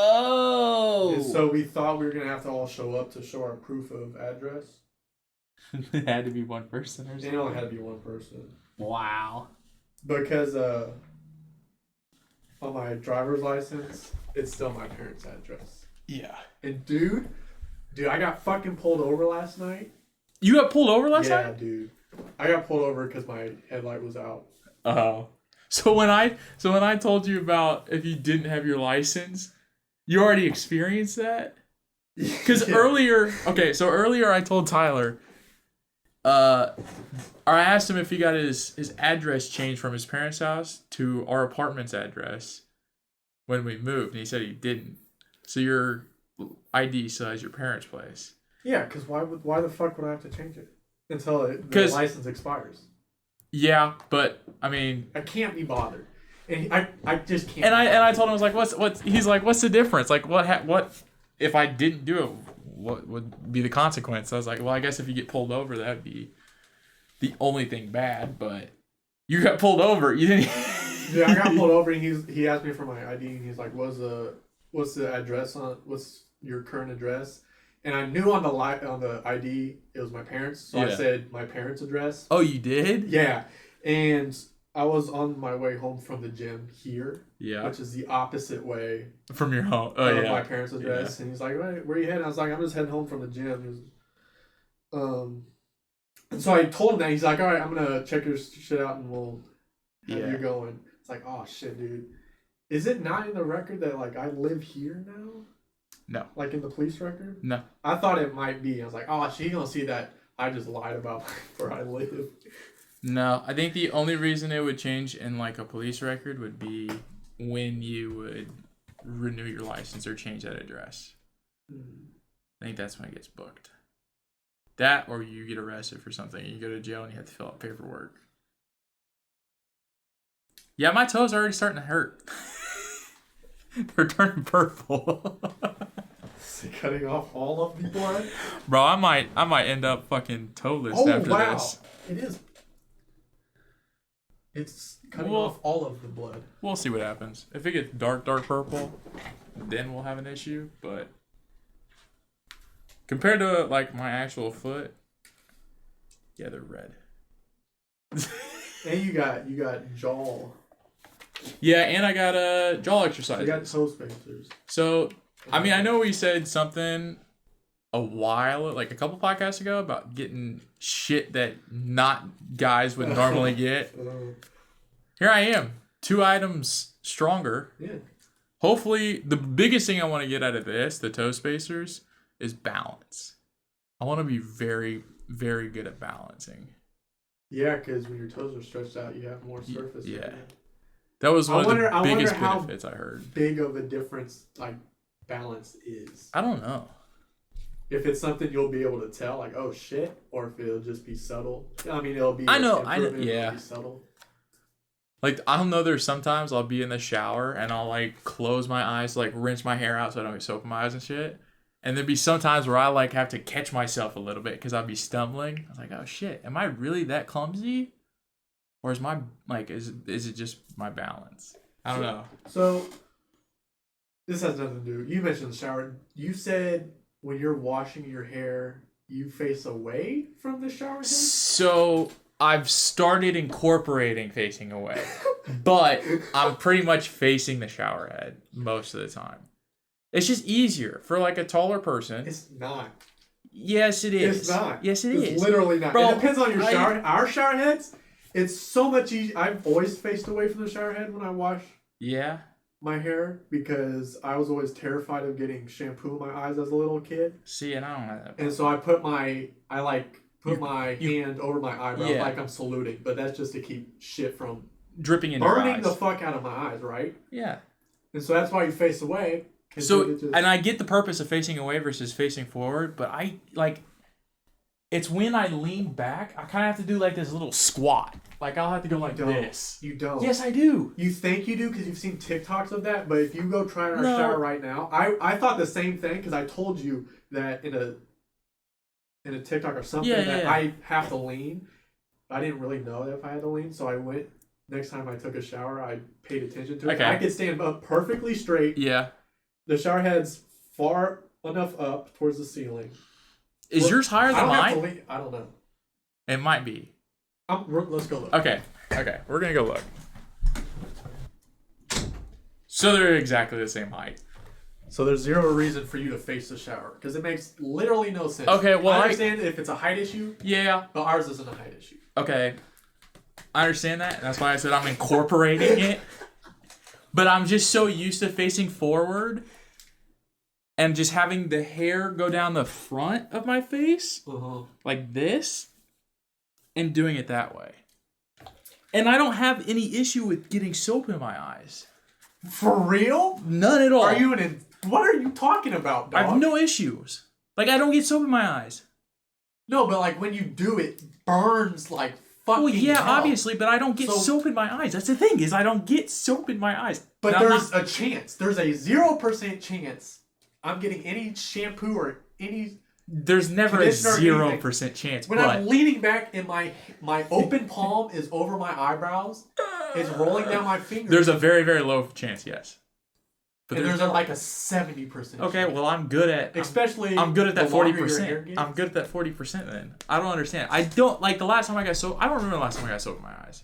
Oh. And so we thought we were going to have to all show up to show our proof of address. It had to be one person or something? It only had to be one person. Wow. Because on my driver's license, it's still my parents' address. Yeah. And dude, I got fucking pulled over last night. You got pulled over last night? Yeah, dude. I got pulled over because my headlight was out. Oh. So when I told you about if you didn't have your license, you already experienced that? Because earlier I told Tyler, or I asked him if he got his address changed from his parents' house to our apartment's address when we moved, and he said he didn't. So your ID still has your parents' place. Yeah, because why the fuck would I have to change it until the license expires? Yeah, but I mean, I can't be bothered, and I just can't. And I told him, I was like, what's he's like, what's the difference? Like, what if I didn't do it? What would be the consequence? I was like, well, I guess if you get pulled over, that would be the only thing bad. But you got pulled over, you didn't. Yeah, I got pulled over, and he asked me for my ID, and he's like, what's the address on? What's your current address? And I knew on the ID it was my parents, so I said my parents' address. Oh, you did? Yeah, and I was on my way home from the gym here, yeah, which is the opposite way from your home. My parents' address, and he's like, "Where are you heading?" I was like, "I'm just heading home from the gym." And so I told him that. He's like, "All right, I'm gonna check your shit out, and we'll have you going." It's like, "Oh shit, dude, is it not in the record that like I live here now?" No. Like in the police record? No. I thought it might be. I was like, oh, she gonna see that I just lied about where I live. No, I think the only reason it would change in like a police record would be when you would renew your license or change that address. I think that's when it gets booked. That or you get arrested for something. You go to jail and you have to fill out paperwork. Yeah, my toes are already starting to hurt. They're turning purple. Cutting off all of the blood? Bro, I might end up fucking toeless after this. It is. It's cutting off all of the blood. We'll see what happens. If it gets dark purple, then we'll have an issue. But compared to like my actual foot, yeah, they're red. And you got jaw. Yeah, and I got jaw exercises. You got toe spacers. So, I mean, I know we said something like a couple podcasts ago about getting shit that not guys would normally get. Here I am, 2 items stronger. Yeah. Hopefully, the biggest thing I want to get out of this, the toe spacers, is balance. I want to be very, very good at balancing. Yeah, because when your toes are stretched out, you have more surface. Yeah. That was one of the biggest benefits I heard. Big of a difference like balance is. I don't know. If it's something you'll be able to tell, like, oh shit, or if it'll just be subtle. I mean, it'll be. I know. Yeah. It'll be subtle. Like, I don't know. There's sometimes I'll be in the shower and I'll like close my eyes, like rinse my hair out so I don't get soap in my eyes and shit. And there'd be some times where I like have to catch myself a little bit because I'd be stumbling. I was like, oh shit, am I really that clumsy? Or is my, like, is it just my balance? I don't know. So, this has nothing to do. You mentioned the shower. You said when you're washing your hair, you face away from the shower head? So, I've started incorporating facing away. But I'm pretty much facing the shower head most of the time. It's just easier for, like, a taller person. It's not. Yes, it is. It's not. Yes, it is. It's literally not. Bro, it depends on your shower. Our shower heads, it's so much easier. I've always faced away from the shower head when I wash my hair because I was always terrified of getting shampoo in my eyes as a little kid. See, and I don't have that. And so I put my hand over my eyebrow like I'm saluting, but that's just to keep shit from dripping in your eyes. Burning the fuck out of my eyes, right? Yeah. And so that's why you face away. So, and I get the purpose of facing away versus facing forward, but I, like, it's when I lean back, I kind of have to do, like, this little squat. Like, I'll have to go like this. You don't. Yes, I do. You think you do because you've seen TikToks of that, but if you go try in our shower right now, I thought the same thing because I told you that in a TikTok or something that I have to lean. I didn't really know that if I had to lean, so I went, next time I took a shower, I paid attention to it. I could stand up perfectly straight. Yeah. The shower head's far enough up towards the ceiling. Is yours higher than mine? I don't know. It might be. Let's go look. Okay, we're gonna go look. So they're exactly the same height. So there's zero reason for you to face the shower because it makes literally no sense. Okay, well I understand if it's a height issue. Yeah. But ours isn't a height issue. Okay. I understand that. That's why I said I'm incorporating it. But I'm just so used to facing forward and just having the hair go down the front of my face like this and doing it that way. And I don't have any issue with getting soap in my eyes. For real? None at all. What are you talking about, dog? I have no issues. Like, I don't get soap in my eyes. No, but like when you do it, burns like fucking hell. Obviously, but I don't get soap in my eyes. That's the thing, is I don't get soap in my eyes. But there's a chance. There's a 0% chance I'm getting any shampoo or any... There's never a 0% chance. When I'm leaning back and my open palm is over my eyebrows, it's rolling down my fingers. There's a very, very low chance, yes. But there's like a 70%. Okay, well I'm good at I'm good at that 40%. I'm good at that 40% then. I don't understand. I don't like the last time I got soap. I don't remember the last time I got soap in my eyes.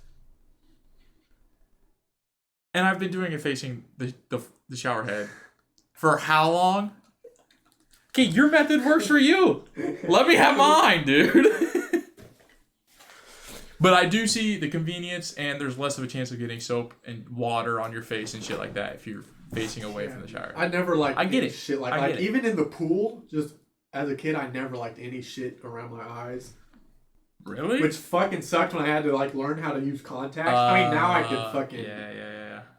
And I've been doing it facing the shower head for how long? Okay, your method works for you. Let me have mine, dude. But I do see the convenience, and there's less of a chance of getting soap and water on your face and shit like that if you're facing away from the shower. I never liked I get it. Shit like even in the pool, just as a kid, I never liked any shit around my eyes. Really? Which fucking sucked when I had to like learn how to use contacts. I mean, now I can fucking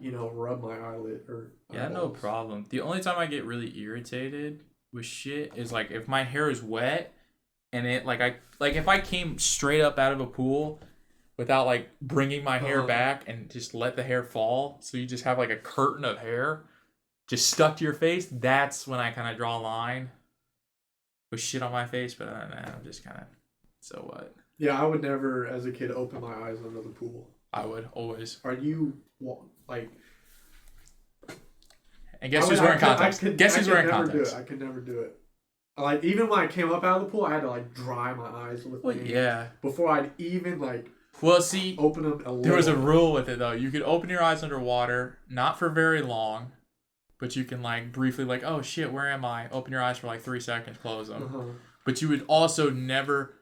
you know, rub my eyelid or no problem. The only time I get really irritated with shit is like if my hair is wet and it if I came straight up out of a pool without like bringing my hair back and just let the hair fall, so you just have like a curtain of hair just stuck to your face. That's when I kind of draw a line with shit on my face. But I'm just kind of, so what? Yeah, I would never, as a kid, open my eyes under the pool. I would always. Are you like? And guess who's wearing contacts? Guess who's wearing contacts? I could never do it. Like even when I came up out of the pool, I had to like dry my eyes with my hands before I'd even like. Well, see, open them a little. There was a rule with it though. You could open your eyes underwater, not for very long, but you can like briefly like, oh shit, where am I? Open your eyes for like 3 seconds, close them. But you would also never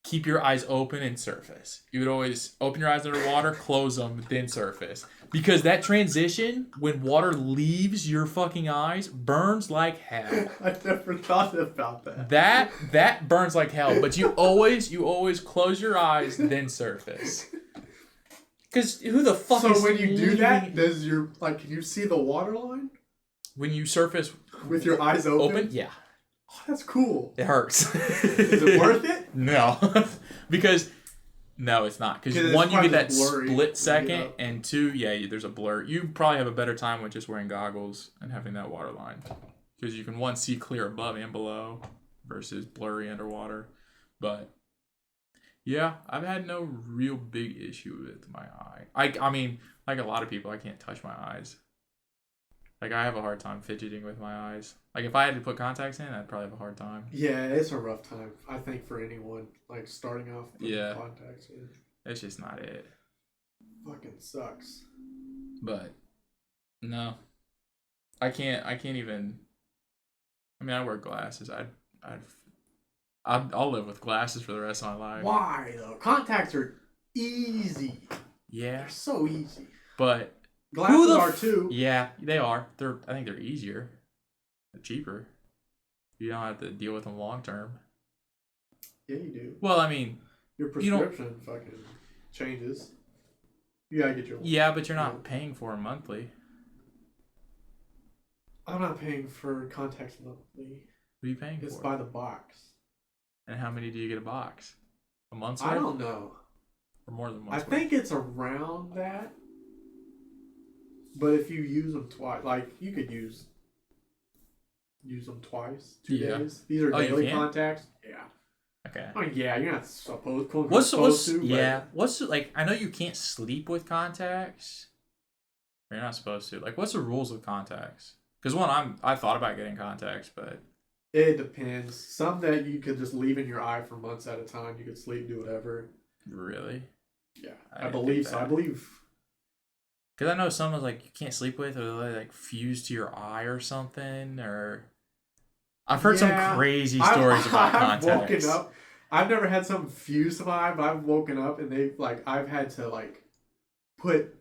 keep your eyes open and surface. You would always open your eyes underwater, close them, then surface. Because that transition, when water leaves your fucking eyes, burns like hell. I never thought about that. That burns like hell. But you always close your eyes, then surface. Because who the fuck is... So when you do that, does your... Like, can you see the water line? When you surface... With your eyes open? Yeah. Oh, that's cool. It hurts. Is it worth it? No. Because... No, it's not. Because one, you get that split second, and two, there's a blur. You probably have a better time with just wearing goggles and having that water line. Because you can, one, see clear above and below versus blurry underwater. But, yeah, I've had no real big issue with my eye. I mean, like a lot of people, I can't touch my eyes. Like, I have a hard time fidgeting with my eyes. Like, if I had to put contacts in, I'd probably have a hard time. Yeah, it's a rough time, I think, for anyone, like, starting off putting contacts in. It's just not it. Fucking sucks. But, no. I can't even... I mean, I wear glasses. I'll live with glasses for the rest of my life. Why, though? Contacts are easy. Yeah. They're so easy. But... Glasses are too. Yeah, they are. I think they're easier. They're cheaper. You don't have to deal with them long term. Yeah, you do. Well, I mean... Your prescription fucking changes. You gotta get your... Yeah, but you're not paying for them monthly. I'm not paying for contacts monthly. What are you paying for? It's by the box. And how many do you get a box? A month's worth? I don't know. Or more than a month's worth? I think it's around that. But if you use them twice, like you could use them twice, 2 days. These are daily contacts. Yeah. Okay. I mean, yeah, you're not supposed to. Yeah. What's like? I know you can't sleep with contacts. Or you're not supposed to. Like, what's the rules of contacts? Because I thought about getting contacts, but it depends. Some that you could just leave in your eye for months at a time. You could sleep, do whatever. Really? Yeah, I believe so. I believe. Because I know some was like you can't sleep with, or they like fuse to your eye or something, or I've heard some crazy stories about contacts. I've woken up. I've never had something fused to my eye, but I've woken up and I've had to like put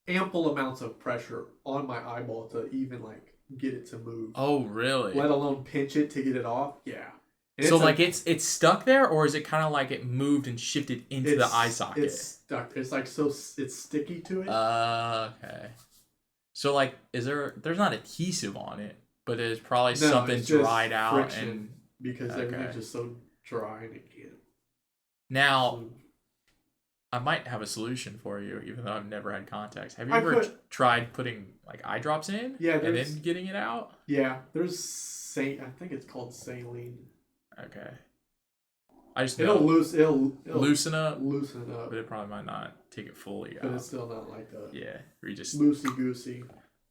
ample amounts of pressure on my eyeball to even like get it to move. Oh, really? Let alone pinch it to get it off. Yeah. And so like it's stuck there, or is it kind of like it moved and shifted into the eye socket? It's stuck. It's like it's sticky to it. Okay. So like, there's not adhesive on it, but it's probably something dried out and because everything's just so dry and it can't. Now, I might have a solution for you, even though I've never had contacts. Have you ever tried putting like eye drops in? Yeah, and then getting it out. Yeah, there's I think it's called saline. Okay. I just it'll loosen up, but it probably might not take it fully out. But it's still not like that. Yeah, or you just loosey goosey.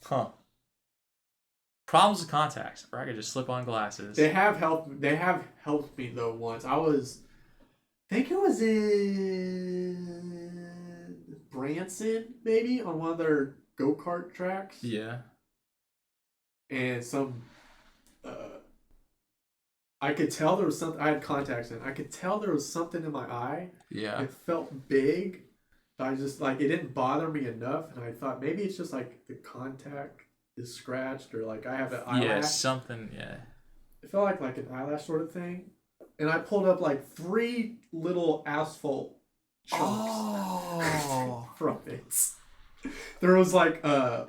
Huh. Problems with contacts, or I could just slip on glasses. They have helped me though once. I think it was in Branson, maybe, on one of their go-kart tracks. Yeah. And I could tell there was something. I had contacts in. I could tell there was something in my eye. Yeah. It felt big. But I just it didn't bother me enough, and I thought maybe it's just like the contact is scratched, or like I have an eyelash. Yeah, something. Yeah. It felt like an eyelash sort of thing, and I pulled up like 3 little asphalt chunks from it. There was like now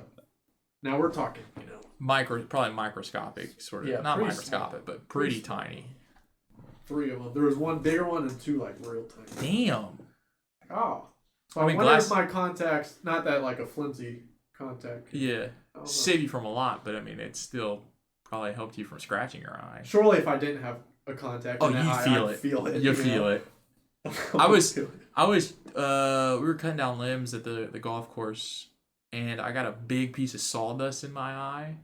we're talking, probably microscopic sort of. Yeah, not microscopic, small, but pretty tiny. 3 of them. There was 1 bigger one and 2 like real tiny. Damn. Oh. So I wonder if my contacts, not that like a flimsy contact. Yeah. Save you from a lot, but I mean, it still probably helped you from scratching your eye. Surely if I didn't have a contact in that eye, I'd feel it. You feel it. we were cutting down limbs at the golf course, and I got a big piece of sawdust in my eye.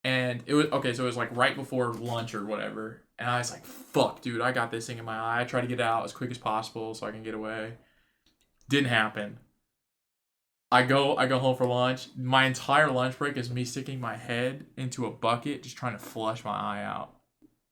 And it was, so it was like right before lunch or whatever. And I was like, fuck, dude, I got this thing in my eye. I tried to get it out as quick as possible so I can get away. Didn't happen. I go home for lunch. My entire lunch break is me sticking my head into a bucket, just trying to flush my eye out.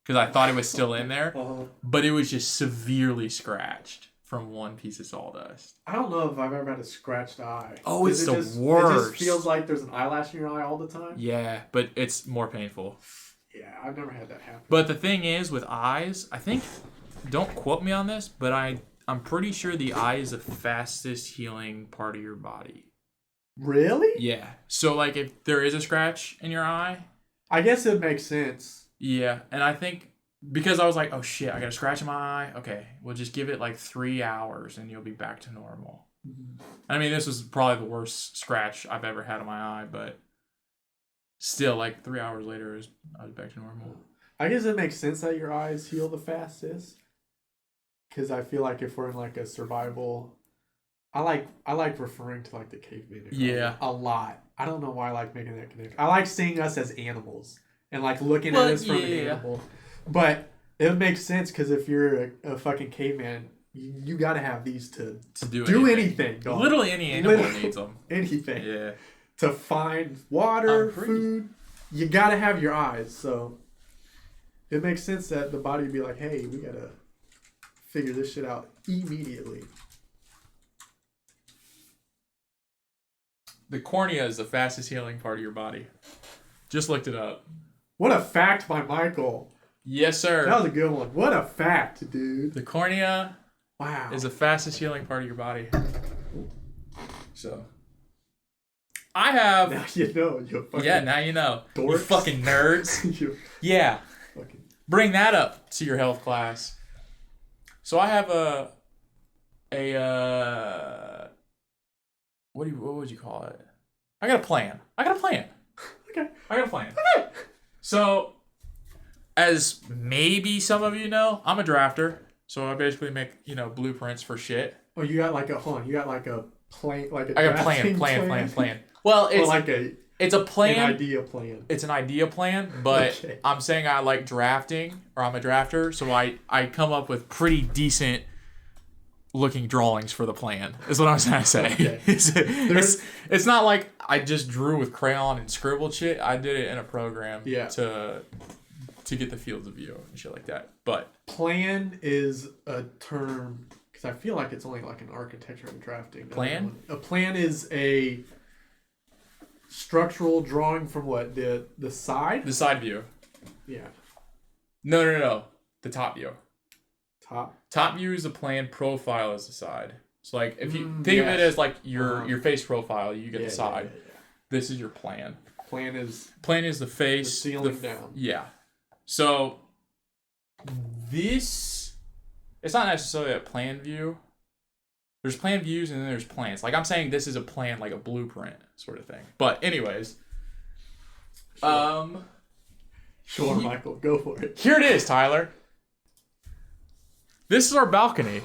Because I thought it was still in there. But it was just severely scratched from 1 piece of sawdust. I don't know if I've ever had a scratched eye. Oh, it's the worst. It just feels like there's an eyelash in your eye all the time. Yeah, but it's more painful. Yeah, I've never had that happen. But the thing is, with eyes, I think, don't quote me on this, but I'm pretty sure the eye is the fastest healing part of your body. Really? Yeah. So, like, if there is a scratch in your eye, I guess it makes sense. Yeah, and I think because I was like, oh shit, I got a scratch in my eye. Okay, we'll just give it like 3 hours and you'll be back to normal. Mm-hmm. I mean, this was probably the worst scratch I've ever had in my eye, but still, like 3 hours later, I was back to normal. I guess it makes sense that your eyes heal the fastest. Because I feel like if we're in like a survival, I like referring to like the caveman. Yeah. A lot. I don't know why I like making that connection. I like seeing us as animals and like looking at us from an animal. But it makes sense because if you're a fucking caveman, you got to have these to do anything. Dog. Literally any animal needs them. Anything. Yeah. To find water, food, you got to have your eyes. So it makes sense that the body would be like, hey, we got to figure this shit out immediately. The cornea is the fastest healing part of your body. Just looked it up. What a fact by Michael. Yes, sir. That was a good one. What a fact, dude. The cornea is the fastest healing part of your body. So, I have... Now you know. You fucking now you know. Dorks. You fucking nerds. Yeah. Fucking... Bring that up to your health class. So I have what would you call it? I got a plan. Okay. I got a plan. Okay. So, as maybe some of you know, I'm a drafter. So I basically make, blueprints for shit. Oh, you got like a plan, like a I got a plan. Well, it's It's a plan. An idea plan. It's an idea plan, but Okay. I'm saying I like drafting, or I'm a drafter, so I come up with pretty decent looking drawings for the plan, is what I'm trying to say. Okay. It's not like I just drew with crayon and scribbled shit. I did it in a program to get the fields of view and shit like that. But plan is a term, because I feel like it's only like in architecture and drafting. Plan? A plan is a structural drawing from what? The side? the side view. Yeah. No. The top view. Top. Top view is the plan, profile is the side. So like if you think of it as like your face profile, you get the side. Yeah. This is your plan. Plan is the face. the ceiling down. Yeah. So this, it's not necessarily a plan view. There's plan views and then there's plans. Like I'm saying this is a plan, like a blueprint sort of thing. But anyways. Sure, Michael, go for it. Here it is, Tyler. This is our balcony.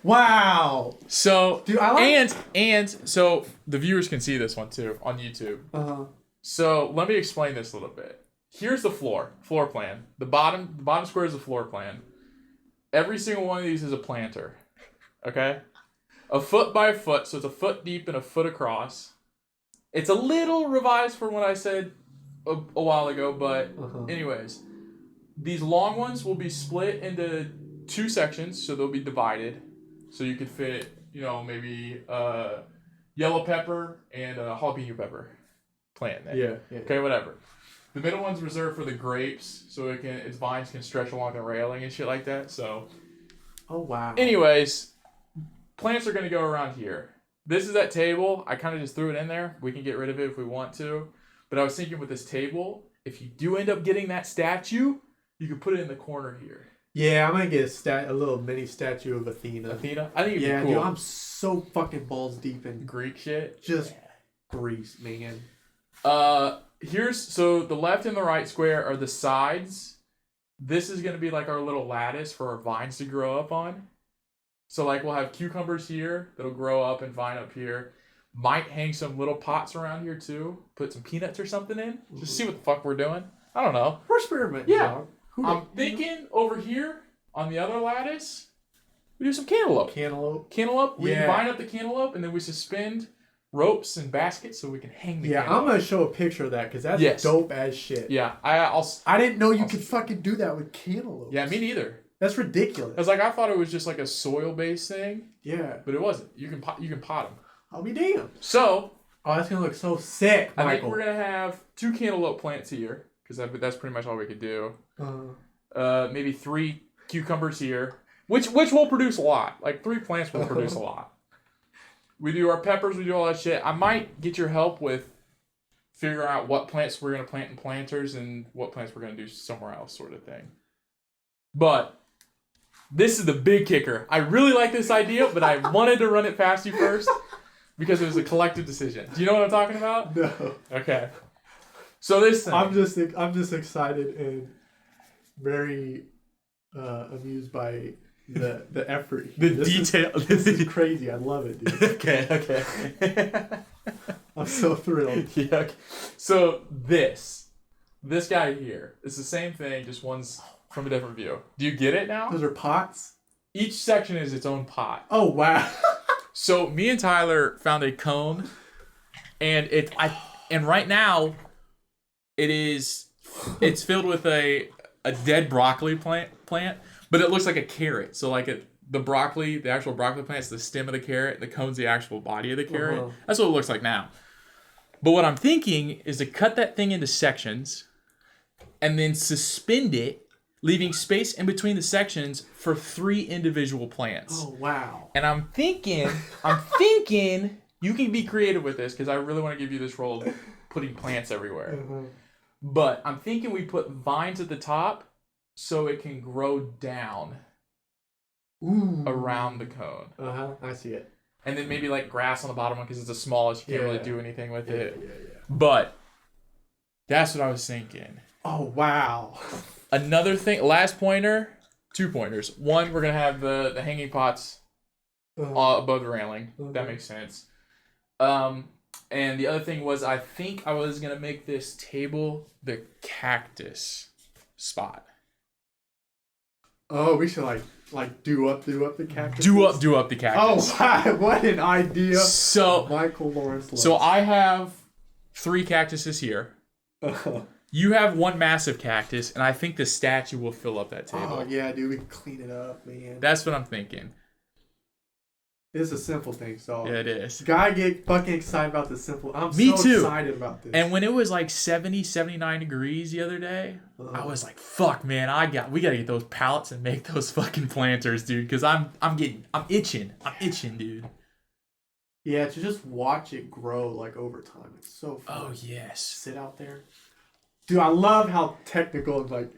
Wow. So, dude, I like and so the viewers can see this one too on YouTube. So let me explain this a little bit. Here's the floor plan. The bottom square is the floor plan. Every single one of these is a planter. Okay? A foot by a foot, so it's a foot deep and a foot across. It's a little revised from what I said a while ago, but anyways, these long ones will be split into 2 sections, so they'll be divided. So you could fit, maybe yellow pepper and a jalapeno pepper plant there. Yeah. Okay, whatever. The middle one's reserved for the grapes, so its vines can stretch along the railing and shit like that. So, oh wow. Anyways, plants are gonna go around here. This is that table. I kind of just threw it in there. We can get rid of it if we want to. But I was thinking with this table, if you do end up getting that statue, you could put it in the corner here. Yeah, I'm gonna get a little mini statue of Athena. I think it'd be cool. Dude, I'm so fucking balls deep in Greek shit. Just Greece, man. So the left and the right square are the sides. This is gonna be like our little lattice for our vines to grow up on. So like we'll have cucumbers here that'll grow up and vine up here. Might hang some little pots around here too. Put some peanuts or something in. Just see what the fuck we're doing. I don't know. We're experimenting. Yeah. I'm thinking over here on the other lattice, we do some cantaloupe. Cantaloupe. We vine up the cantaloupe and then we suspend ropes and baskets so we can hang the cantaloupe. I'm gonna show a picture of that because that's dope as shit. Yeah, I didn't know you could fucking do that with cantaloupe. Yeah, me neither. That's ridiculous. I thought it was just like a soil-based thing. Yeah, but it wasn't. You can pot them. I'll be damned. So, that's gonna look so sick, Michael. I think we're gonna have 2 cantaloupe plants here because that's pretty much all we could do. Maybe 3 cucumbers here, which will produce a lot. Like 3 plants will produce a lot. We do our peppers. We do all that shit. I might get your help with figuring out what plants we're gonna plant in planters and what plants we're gonna do somewhere else, sort of thing. But this is the big kicker. I really like this idea, but I wanted to run it past you first because it was a collective decision. Do you know what I'm talking about? No. Okay. So this thing. I'm just excited and very amused by the effort. The detail. This is crazy. I love it, dude. Okay. I'm so thrilled. Yeah. Okay. So this guy here, it's the same thing, just one's from a different view. Do you get it now? Those are pots? Each section is its own pot. Oh, wow. So me and Tyler found a cone, and right now it's filled with a dead broccoli plant, but it looks like a carrot. So like the actual broccoli plant is the stem of the carrot, the cone's the actual body of the carrot. That's what it looks like now. But what I'm thinking is to cut that thing into sections and then suspend it, leaving space in between the sections for 3 individual plants. Oh, wow. And I'm thinking you can be creative with this because I really want to give you this role of putting plants everywhere. But I'm thinking we put vines at the top so it can grow down around the cone. I see it. And then maybe like grass on the bottom one because it's the smallest. You can't really do anything with it. Yeah. But that's what I was thinking. Oh, wow. Another thing, last pointer, 2 pointers. One, we're going to have the hanging pots above the railing. That makes sense. And And the other thing was, I think I was gonna make this table the cactus spot. Oh, we should like do up the cactus. Do up the cactus. Oh, wow, what an idea! So Michael Lawrence. So I have 3 cactuses here. You have 1 massive cactus, and I think the statue will fill up that table. Oh yeah, dude, we can clean it up, man. That's what I'm thinking. It's a simple thing, so yeah, it is. Guy get fucking excited about the simple. I'm Me so too. excited about this. And when it was like 70, 79 degrees the other day, I was like, "Fuck, man! We gotta get those pallets and make those fucking planters, dude." Because I'm itching, dude. Yeah, to just watch it grow like over time, it's so fun. Oh yes. Sit out there, dude. I love how technical and like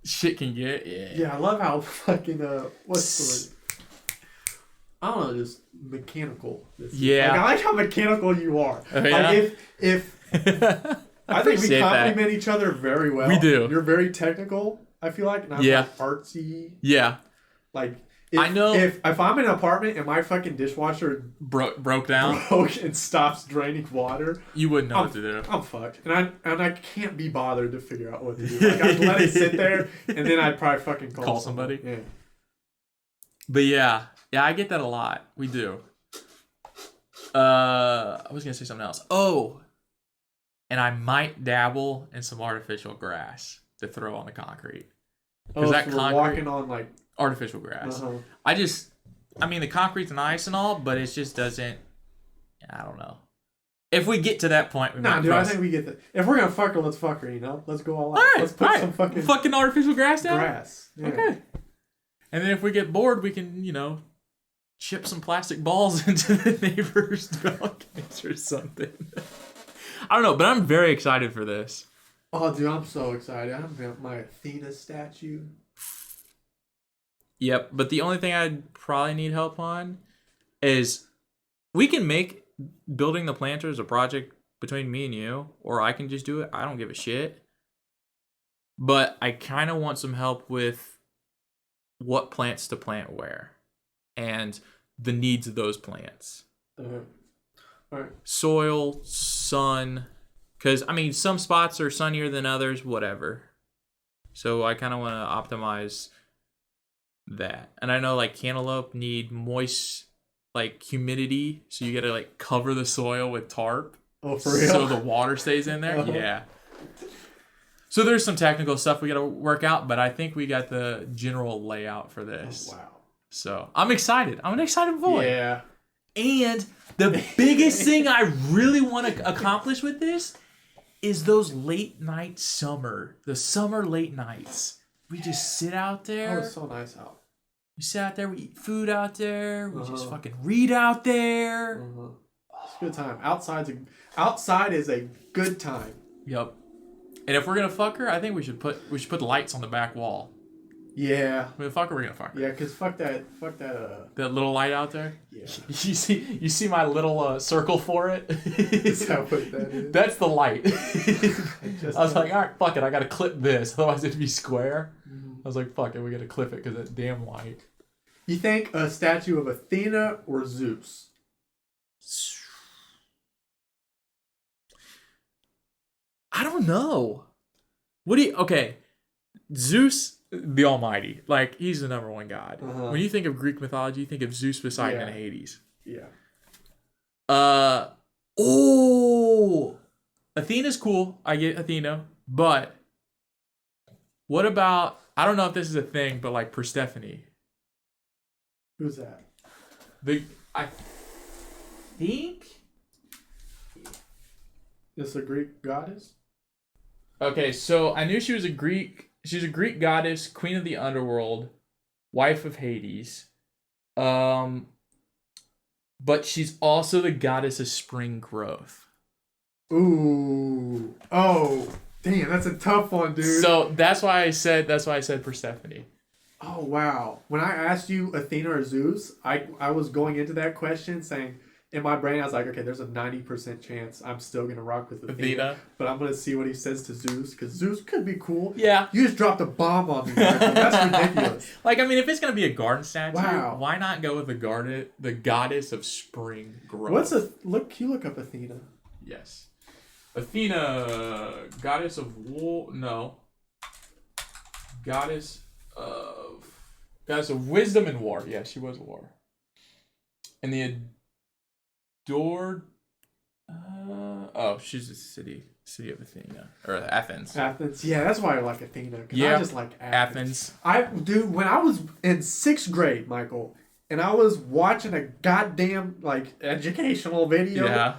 shit can get. Yeah. Yeah, I love how fucking what's the word? I don't know, just mechanical. Yeah. Like, I like how mechanical you are. Oh, yeah? Like if I think we complement each other very well. We do. You're very technical, I feel like, and I'm like artsy. Yeah. Like I know if I'm in an apartment and my fucking dishwasher broke down and stops draining water, you wouldn't know what to do. I'm fucked. And I can't be bothered to figure out what to do. Like I'd let it sit there and then I'd probably fucking call somebody. Yeah. But yeah, I get that a lot. We do. I was gonna say something else. Oh, and I might dabble in some artificial grass to throw on the concrete. Because that concrete, we're walking on like artificial grass. I mean, the concrete's nice and all, but it just doesn't. I don't know. If we get to that point, I think we get that. If we're gonna fuck her, let's fuck her. You know, let's go all out. All right, let's put some fucking artificial grass down. Yeah. Okay. And then if we get bored, we can, chip some plastic balls into the neighbor's balconies or something. I don't know, but I'm very excited for this. Oh, dude, I'm so excited. I have my Athena statue. Yep, but the only thing I'd probably need help on is we can make building the planters a project between me and you, or I can just do it. I don't give a shit. But I kind of want some help with what plants to plant where and the needs of those plants. All right. Soil, sun, because some spots are sunnier than others, whatever. So I kind of want to optimize that. And I know like cantaloupe need moist, like humidity, so you got to like cover the soil with tarp. Oh, for real? So the water stays in there. Yeah. So there's some technical stuff we got to work out, but I think we got the general layout for this. Oh, wow. So I'm excited. I'm an excited boy. Yeah. And the biggest thing I really want to accomplish with this is those late night the summer late nights. We just sit out there. Oh, it's so nice out. We sit out there, we eat food out there, we just fucking read out there. It's a good time. Outside is a good time. Yep. And if we're gonna fuck her, I think we should put lights on the back wall. Yeah. We're gonna fuck her. Yeah, cause fuck that. That little light out there. Yeah. You see my little circle for it. Is that what that is? That's the light. I was like, all right, fuck it. I gotta clip this, otherwise it'd be square. I was like, fuck it, we gotta clip it because that damn light. You think a statue of Athena or Zeus? I don't know. Okay, Zeus, the Almighty, like he's the number one god. When you think of Greek mythology, you think of Zeus, Poseidon, and Hades. Yeah. Athena's cool. I get Athena, but what about? I don't know if this is a thing, but like Persephone. Who's that? I think. This a Greek goddess? Okay, so I knew she was a Greek. She's a Greek goddess, queen of the underworld, wife of Hades. But she's also the goddess of spring growth. Ooh. Oh, damn, that's a tough one, dude. So that's why I said Persephone. Oh wow. When I asked you Athena or Zeus, I was going into that question saying, in my brain, I was like, okay, there's a 90% chance I'm still going to rock with Athena. But I'm going to see what he says to Zeus, because Zeus could be cool. Yeah. You just dropped a bomb on me. That's ridiculous. Like, if it's going to be a garden statue, why not go with the goddess of spring growth? Can you look up Athena? Yes. Athena, goddess of war. No. Goddess of wisdom and war. Yeah, she was war. And the adored. She's the city of Athena or Athens. Athens. Yeah, that's why I like Athena. Yeah, I just like Athens. Dude, when I was in 6th grade, Michael, and I was watching a goddamn like educational video. Yeah.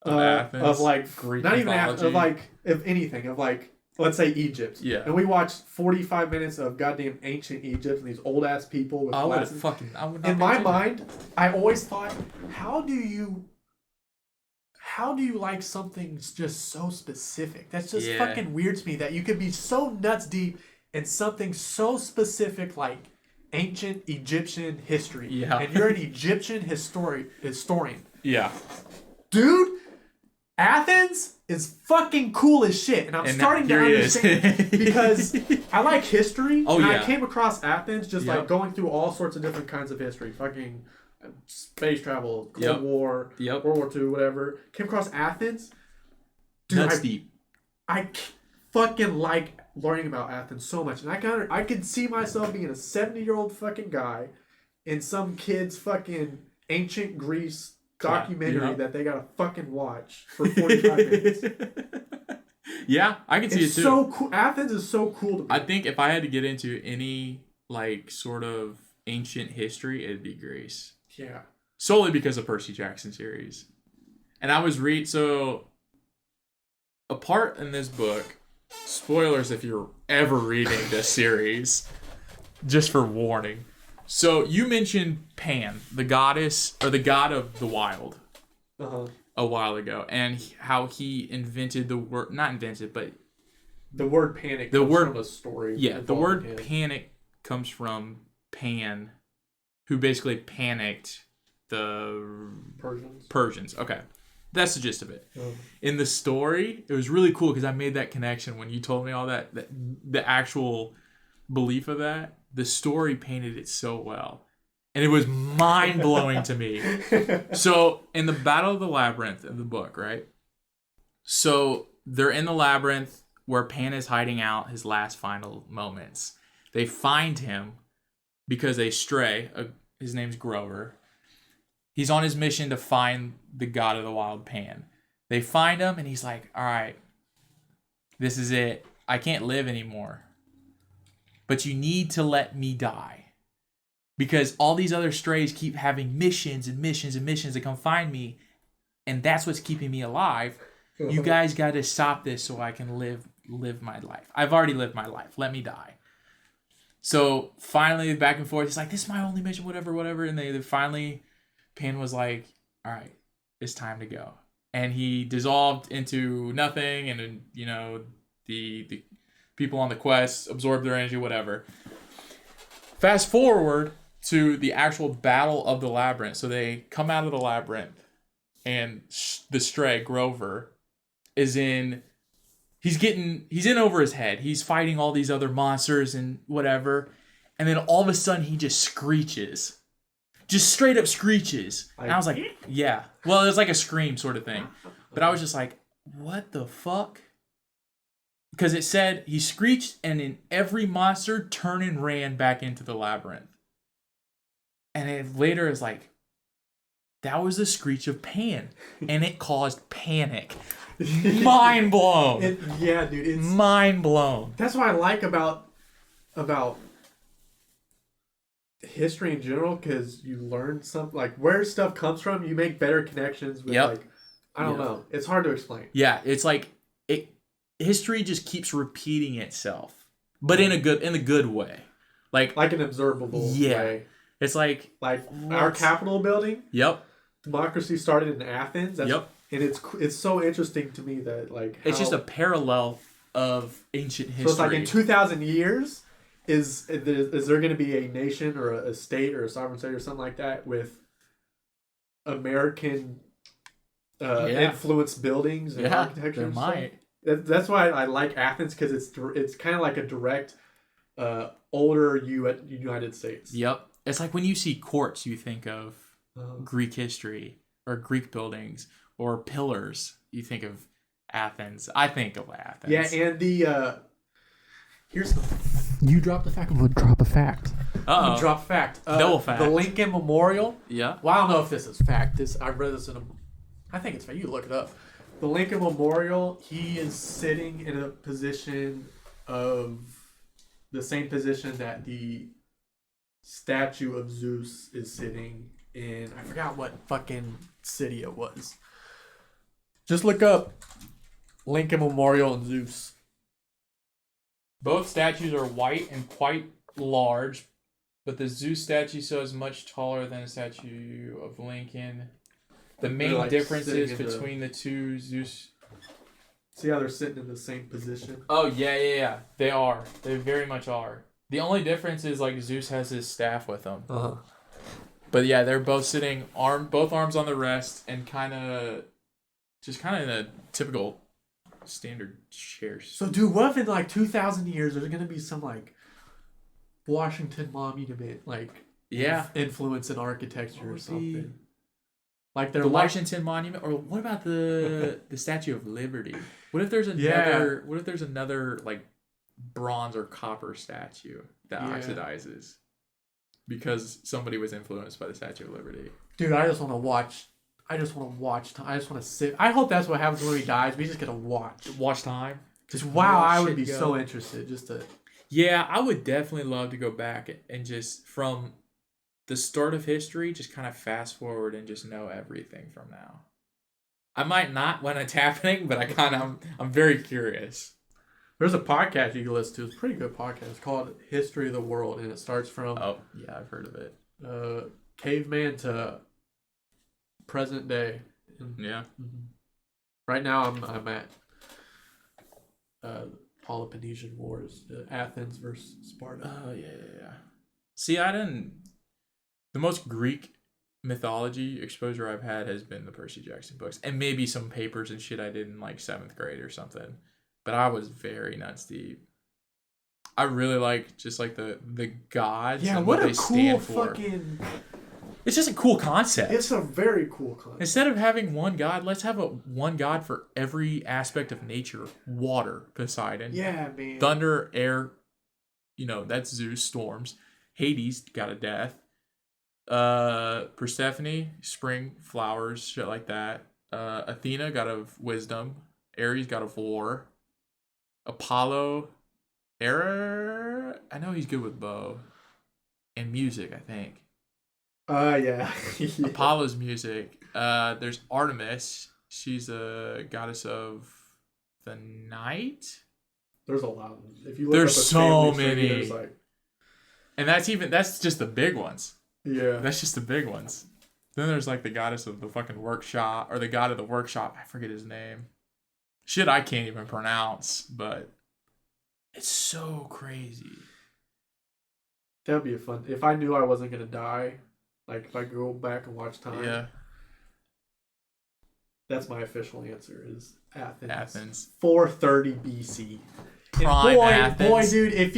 Athens, of like Greek not mythology. even Athens, of like of anything of like let's say Egypt. Yeah. And we watched 45 minutes of goddamn ancient Egypt and these old ass people with glasses. In my mind, I always thought, how do you like something just so specific? That's just fucking weird to me that you could be so nuts deep in something so specific like ancient Egyptian history. Yeah. And you're an Egyptian historian. Yeah. Dude, Athens is fucking cool as shit. And I'm starting to understand because I like history. Oh, and yeah. I came across Athens just like going through all sorts of different kinds of history. Fucking space travel, Cold War, World War II, whatever. Came across Athens. Dude, Nuts deep. I fucking like learning about Athens so much. And I could see myself being a 70-year-old fucking guy in some kid's fucking ancient Greece documentary that they gotta fucking watch for 45 minutes. Yeah, I can see it too. So cool. Athens is so cool to me. I think if I had to get into any like sort of ancient history, it'd be Greece. Yeah. Solely because of Percy Jackson series. And I was so a part in this book, spoilers if you're ever reading this series, just for warning. So you mentioned Pan, the goddess or the god of the wild, a while ago, and how he invented the word, not invented, but the word panic comes from a story. Yeah, the word panic comes from Pan, who basically panicked the Persians. Okay. That's the gist of it. In the story, it was really cool because I made that connection when you told me all that the actual belief of that. The story painted it so well. And it was mind-blowing to me. So, in the Battle of the Labyrinth in the book, right? So, they're in the labyrinth where Pan is hiding out his last final moments. They find him because they stray. His name's Grover. He's on his mission to find the god of the wild, Pan. They find him, and he's like, all right, this is it. I can't live anymore. But you need to let me die. Because all these other strays keep having missions and missions and missions to come find me. And that's what's keeping me alive. You guys got to stop this so I can live my life. I've already lived my life. Let me die. So finally, back and forth, he's like, this is my only mission, whatever. And they finally, Pan was like, all right, it's time to go. And he dissolved into nothing. And, you know, the people on the quest absorb their energy, whatever. Fast forward to the actual battle of the labyrinth. So they come out of the labyrinth, and the stray, Grover, he's in over his head. He's fighting all these other monsters and whatever. And then all of a sudden he just screeches. Just straight up screeches. And I was like, yeah. Well, it was like a scream sort of thing. But I was just like, what the fuck? Because it said he screeched and then every monster turned and ran back into the labyrinth. And it later is like, that was the screech of Pan. And it caused panic. Mind blown. Yeah, dude. It's mind blown. That's what I like about history in general, because you learn something, like where stuff comes from, you make better connections with like, I don't know. It's hard to explain. Yeah, it's like history just keeps repeating itself, but in a good way, like an observable way. It's like our Capitol building. Yep. Democracy started in Athens. Yep. And it's so interesting to me that like it's just a parallel of ancient history. So it's like in 2,000 years, is there going to be a nation or a state or a sovereign state or something like that with American influenced buildings and architecture? There might. That's why I like Athens, because it's kind of like a direct older United States. Yep. It's like when you see courts, you think of Greek history or Greek buildings, or pillars, you think of Athens. I think of Athens. Yeah, and the here's the you dropped the fact. I'm gonna drop a fact. Drop fact. Double fact. The Lincoln Memorial. Yeah. Well, I don't know if this is fact. I read this in a. I think it's fact. You can look it up. The Lincoln Memorial. He is sitting in a position of the same position that the statue of Zeus is sitting in. I forgot what fucking city it was. Just look up Lincoln Memorial and Zeus. Both statues are white and quite large, but the Zeus statue is much taller than a statue of Lincoln. The main differences between the two Zeus. See how they're sitting in the same position? Oh, yeah. They are. They very much are. The only difference is like Zeus has his staff with him. Uh-huh. But yeah, they're both sitting both arms on the rest and kind of in a typical standard chairs. So, dude, what if in like 2,000 years there's gonna be some like Washington Monument influence in architecture or something? Like the Washington Monument, or what about the Statue of Liberty? What if there's another? What if there's another like bronze or copper statue that oxidizes because somebody was influenced by the Statue of Liberty? Dude, I just want to watch. I just want to sit. I hope that's what happens when he dies. We just get to watch time. Just wow, I would be so interested just to. Yeah, I would definitely love to go back and just from the start of history, just kind of fast forward and just know everything from now. I might not when it's happening, but I'm very curious. There's a podcast you can listen to. It's a pretty good podcast. It's called History of the World, and it starts from oh yeah, I've heard of it. Caveman to present day. Yeah. Mm-hmm. Right now, I'm at Peloponnesian Wars, Athens versus Sparta. Oh yeah. See, the most Greek mythology exposure I've had has been the Percy Jackson books, and maybe some papers and shit I did in like 7th grade or something. But I was very nuts deep. I really like just like the gods. Yeah, and what they a cool stand for. fucking. It's just a cool concept. It's a very cool concept. Instead of having one god, let's have one god for every aspect of nature. Water, Poseidon. Yeah, man. Thunder, air. That's Zeus. Storms. Hades, god of death. Persephone, spring, flowers, shit like that. Athena, god of wisdom. Ares, god of war. Apollo, I know he's good with bow. And music, I think. Yeah. Apollo's music. There's Artemis. She's a goddess of the night. There's a lot. If you look there's up so many. There's like... And that's just the big ones. Yeah. That's just the big ones. Then there's like the goddess of the fucking workshop, or the god of the workshop. I forget his name. Shit, I can't even pronounce, but it's so crazy. That'd be fun. If I knew I wasn't gonna die, like if I go back and watch time. Yeah. That's my official answer is Athens. 430 BC. Prime Athens. Boy, dude, if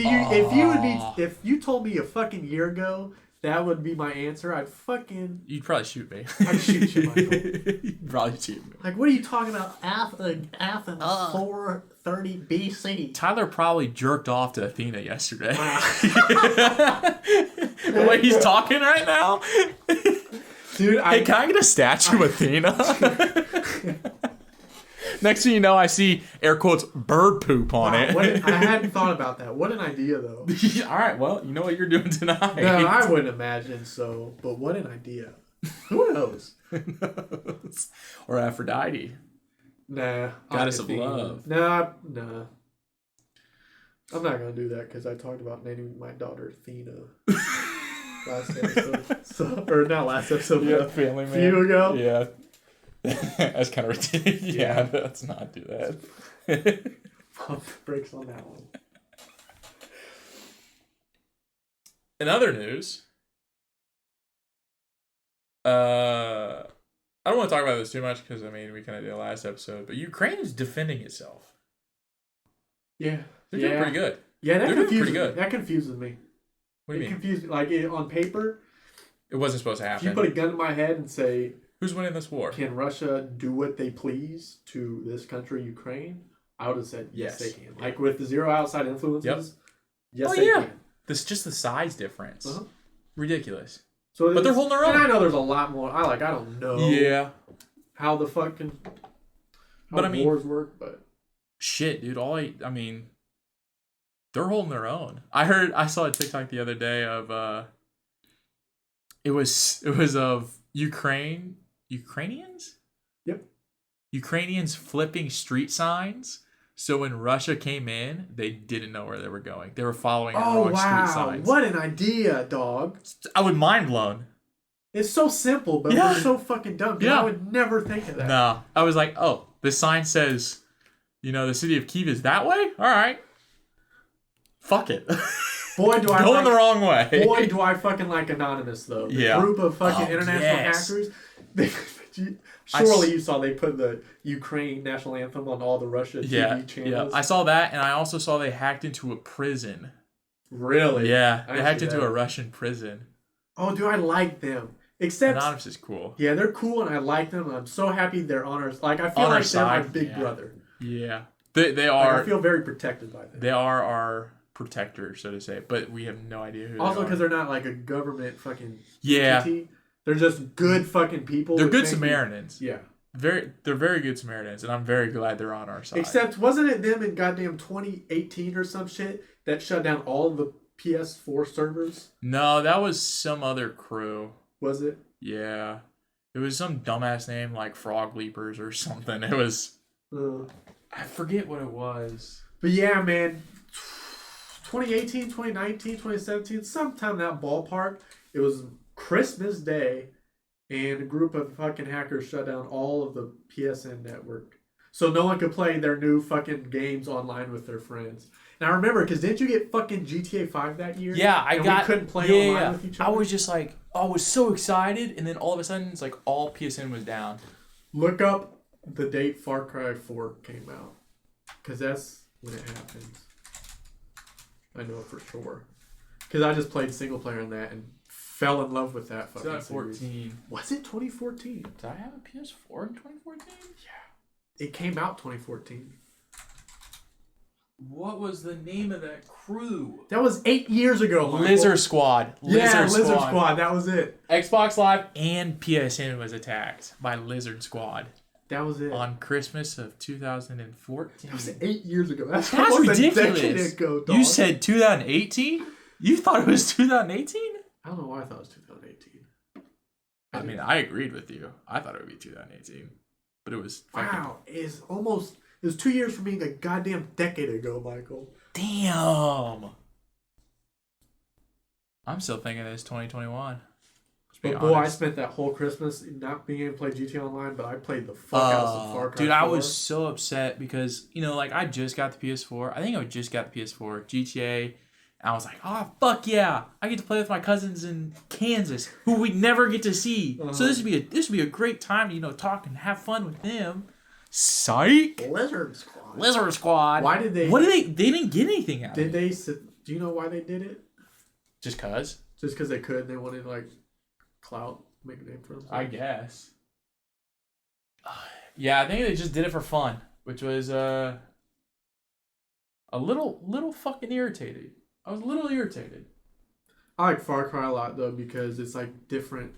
you told me a fucking year ago that would be my answer, You'd probably shoot me. I'd shoot you, Michael. You'd probably shoot me. Like, what are you talking about? Athens, 430 BC. Tyler probably jerked off to Athena yesterday. The way he's talking right now. Dude, hey, can I get a statue of Athena? Next thing you know, I see, air quotes, bird poop on it. I hadn't thought about that. What an idea, though. All right, well, you know what you're doing tonight. No, I wouldn't imagine so, but what an idea. Who knows? Or Aphrodite. Nah. Goddess of love. Nah. I'm not going to do that because I talked about naming my daughter Athena last episode. Or not last episode, but Family Man. A few ago. Yeah. That's kind of ridiculous. Yeah, let's not do that. Pump the brakes on that one. In other news, I don't want to talk about this too much because, we kind of did the last episode, but Ukraine's defending itself. Yeah. They're doing pretty good. Yeah, they're doing pretty good. That confuses me. What do you mean? Confused me. Like, on paper, it wasn't supposed to happen. if you put a gun to my head and say, Who's winning this war? Can Russia do what they please to this country, Ukraine? I would have said yes, they can. Like with the zero outside influences, yes, they can. This just the size difference. Ridiculous. So but they're holding their own. And I know there's a lot more. I don't know. How the fucking wars work, but shit, dude. I mean, they're holding their own. I saw a TikTok the other day of it was of Ukrainians. Yep. Ukrainians flipping street signs. So when Russia came in, they didn't know where they were going. They were following the wrong street signs. What an idea, dog. I was mind blown. It's so simple, but we're so fucking dumb. I would never think of that. No. I was like, oh, this sign says, the city of Kyiv is that way? All right. Fuck it. Boy, do I going the wrong way. Boy, do I fucking like Anonymous, though. The group of fucking international hackers. Surely you saw they put the Ukraine national anthem on all the Russia TV channels. Yeah, I saw that, and I also saw they hacked into a prison. Really? Yeah, they hacked into a Russian prison. Oh, dude, I like them. Except Anonymous is cool. Yeah, they're cool, and I like them. And I'm so happy they're on our like. I feel like they're my big brother. Yeah, they are. Like, I feel very protected by them. They are our protector, so to say, but we have no idea who. Also, because they're not like a government fucking entity. They're just good fucking people. They're good Samaritans. Yeah. They're very good Samaritans, and I'm very glad they're on our side. Except, wasn't it them in goddamn 2018 or some shit that shut down all of the PS4 servers? No, that was some other crew. Was it? Yeah. It was some dumbass name like Frog Leapers or something. It was... I forget what it was. But yeah, man. 2018, 2019, 2017, sometime in that ballpark, it was Christmas Day, and a group of fucking hackers shut down all of the PSN network. So no one could play their new fucking games online with their friends. And I remember, because didn't you get fucking GTA 5 that year? Yeah, we couldn't play online with each other? I was just like, I was so excited, and then all of a sudden, it's like all PSN was down. Look up the date Far Cry 4 came out. Because that's when it happened. I know for sure. Because I just played single player in that and fell in love with that fucking 2014. Series. Was it 2014? Did I have a PS4 in 2014? Yeah. It came out 2014. What was the name of that crew? That was 8 years ago, Michael. Lizard Squad. Lizard Squad. That was it. Xbox Live and PSN was attacked by Lizard Squad. That was it. On Christmas of 2014. That was 8 years ago. That's ridiculous. A decade ago, dog. You said 2018? You thought it was 2018? I don't know why I thought it was 2018. I mean, I agreed with you. I thought it would be 2018. But it was wow. It was 2 years from being a goddamn decade ago, Michael. Damn. I'm still thinking it's 2021. But boy, I spent that whole Christmas not being able to play GTA Online, but I played the fuck out of some Far Cry 4. Dude, I was so upset because, I just got the PS4. I think I just got the PS4, GTA, and I was like, oh, fuck yeah. I get to play with my cousins in Kansas, who we never get to see. So this would be a great time to, talk and have fun with them. Psych! Lizard Squad. Lizard Squad. Why did they... What did they... They didn't get anything out of it. Do you know why they did it? Just cause? Just because they could. They wanted, clout, make a name for themselves. I guess. Yeah, I think they just did it for fun, which was a little fucking irritated. I was a little irritated. I like Far Cry a lot though because it's different.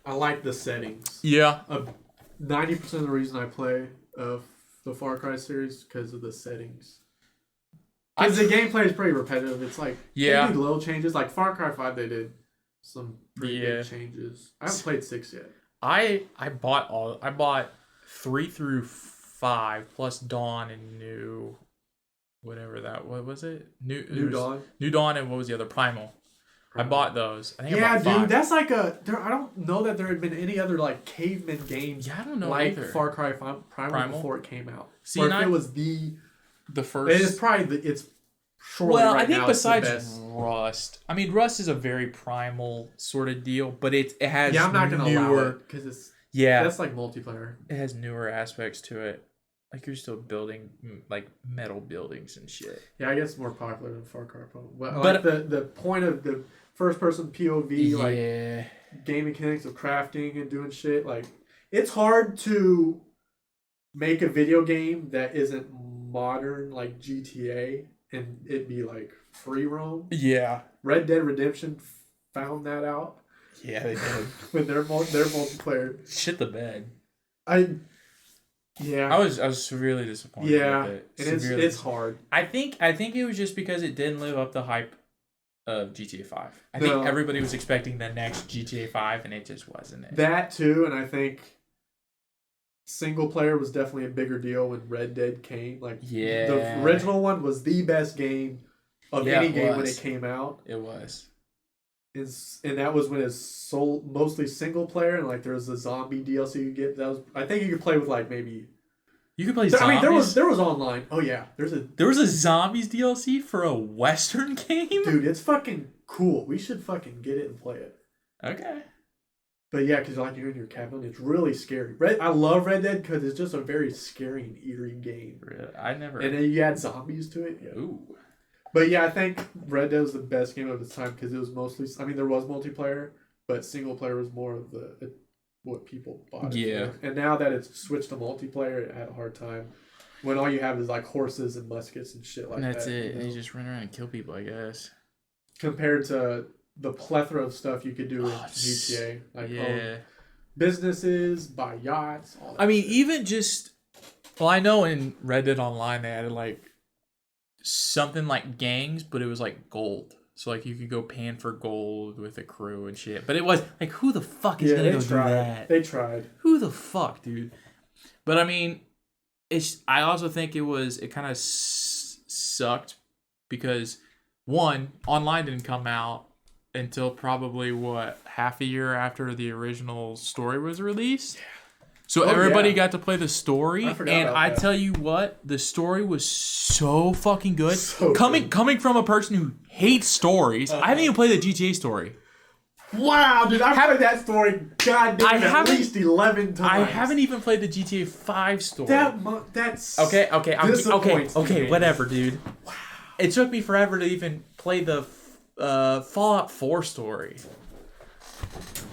I like the settings. Yeah. 90% of the reason I play the Far Cry series because of the settings. Because the gameplay is pretty repetitive. It's they do little changes. Like Far Cry 5, they did some pretty big changes. I haven't played 6 yet. I bought 3 through 5 plus Dawn and New, whatever that. What was it? New Dawn. New Dawn and what was the other? Primal. I bought those. I think I bought 5. Dude, that's I don't know that there had been any other caveman games. Yeah, I don't know either. Far Cry Primal before it came out. See, or if it was the first. It's probably it's. I think besides Rust, I mean Rust is a very primal sort of deal, but it has I'm not gonna allow it because it's that's multiplayer. It has newer aspects to it, you're still building metal buildings and shit. Yeah, I guess it's more popular than Far Cry. But the point of the first person POV game mechanics of crafting and doing shit. Like, it's hard to make a video game that isn't modern like GTA and it be like free roam. Yeah. Red Dead Redemption found that out. Yeah, they did. With their multiplayer. Shit the bed. I was severely disappointed with it. And it's hard. I think it was just because it didn't live up to hype of GTA 5. I think everybody was expecting the next GTA 5 and it just wasn't it. That too, and I think single player was definitely a bigger deal when Red Dead came. Like, the original one was the best game of any game when it came out. It was. And that was when it's mostly single player, and like there was a zombie DLC you get. I think you could play with like maybe. You could play zombies. I mean, there was online. Oh yeah, there was a zombies DLC for a Western game. Dude, it's fucking cool. We should fucking get it and play it. Okay. But yeah, because like you're in your cabin, it's really scary. I love Red Dead because it's just a very scary and eerie game. Really? And then you add zombies to it. Yeah. Ooh. But yeah, I think Red Dead was the best game of its time because it was mostly. I mean, there was multiplayer, but single player was more of what people bought. Yeah. And now that it's switched to multiplayer, it had a hard time. When all you have is like horses and muskets and shit like that. That's it. You know? You just run around and kill people, I guess. Compared to the plethora of stuff you could do in GTA, like businesses, buy yachts. All that I mean, shit. even just. Well, I know in Red Dead Online they added like something like gangs, but it was like gold. So like you could go pan for gold with a crew and shit. But it was like, who the fuck is gonna go do that? They tried. Who the fuck, dude? But I mean, I also think it kind of sucked because one, online didn't come out until probably half a year after the original story was released. So everybody got to play the story, and I tell you what, the story was so fucking good. Coming from a person who hates stories, I haven't even played the GTA story. Wow, dude, I've played that story at least 11 times. I haven't even played the GTA 5 story. That's okay, whatever, dude. Wow. It took me forever to even play the Fallout 4 story.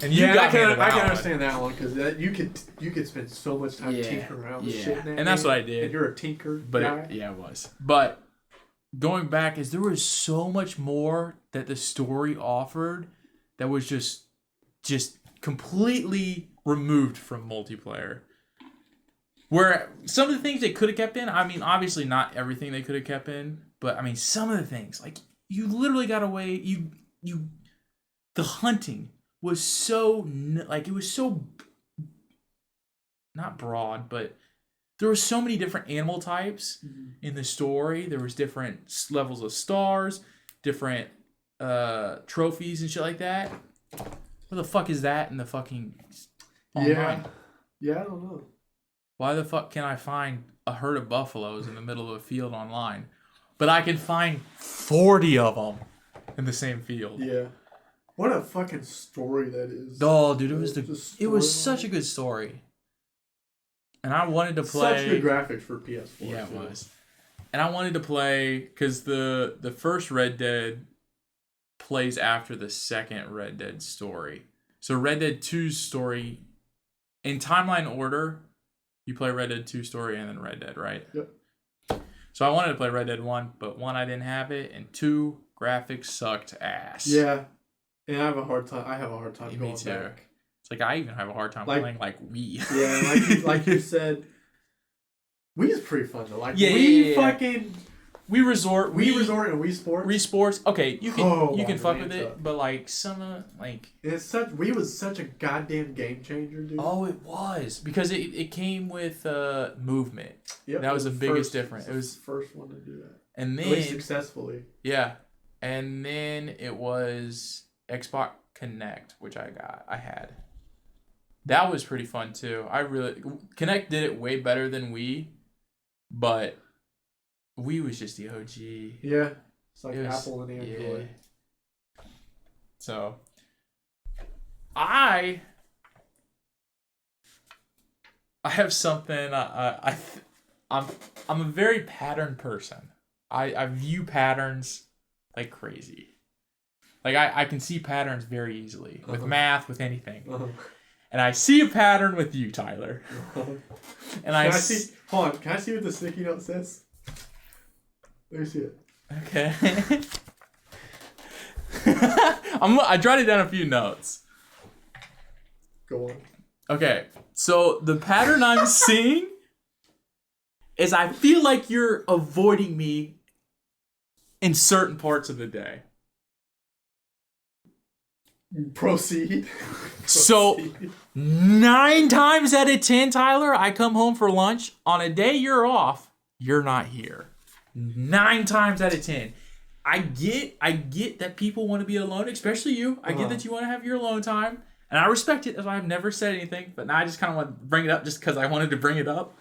And I can understand that one because you could spend so much time tinkering around with shit in that and that's game, what I did. And you're a tinker guy. It was. But going back, there was so much more that the story offered that was just completely removed from multiplayer. Where some of the things they could have kept in, I mean, obviously not everything they could have kept in, but I mean, some of the things, like you literally got away. The hunting was so it was so not broad, but there were so many different animal types in the story. There was different levels of stars, different trophies and shit like that. What the fuck is that in the fucking online? Yeah, I don't know. Why the fuck can I find a herd of buffaloes in the middle of a field online, but I can find 40 of them in the same field? Yeah. What a fucking story that is. Oh, dude, it was such a good story. And I wanted to play. Such good graphics for PS4. Yeah, it was. And I wanted to play because the first Red Dead plays after the second Red Dead story. So Red Dead 2's story, in timeline order, you play Red Dead 2 story and then Red Dead, right? Yep. So I wanted to play Red Dead 1, but 1, I didn't have it, and 2, graphics sucked ass. Yeah. And I have a hard time going back. It's like I even have a hard time playing like Wii. Yeah, like you said, Wii is pretty fun though. Like fucking Wii Resort, Wii Sports. Wii Sports. Okay, you can fuck with it, but like Wii was such a goddamn game changer, dude. Oh, it was because it came with movement. Yep, that was the biggest difference. It was the first one to do that, and then at least successfully. Yeah, and then it was Xbox Connect, which I had. That was pretty fun too. Connect did it way better than Wii, but Wii was just the OG. Yeah, it's like Apple and Android. Yeah. So, I have something. I'm a very pattern person. I view patterns like crazy. Like I can see patterns very easily with math, with anything. And I see a pattern with you, Tyler. And can I see? Hold on. Can I see what the sticky note says? Let me see it. Okay. I jotted down a few notes. Go on. Okay, so the pattern I'm seeing is I feel like you're avoiding me in certain parts of the day. Proceed. So 9 times out of 10, Tyler, I come home for lunch. On a day you're off, you're not here. 9 times out of 10. I get that people want to be alone, especially you. I get that you want to have your alone time. And I respect it. That's why I've never said anything. But now I just kind of want to bring it up just because I wanted to bring it up.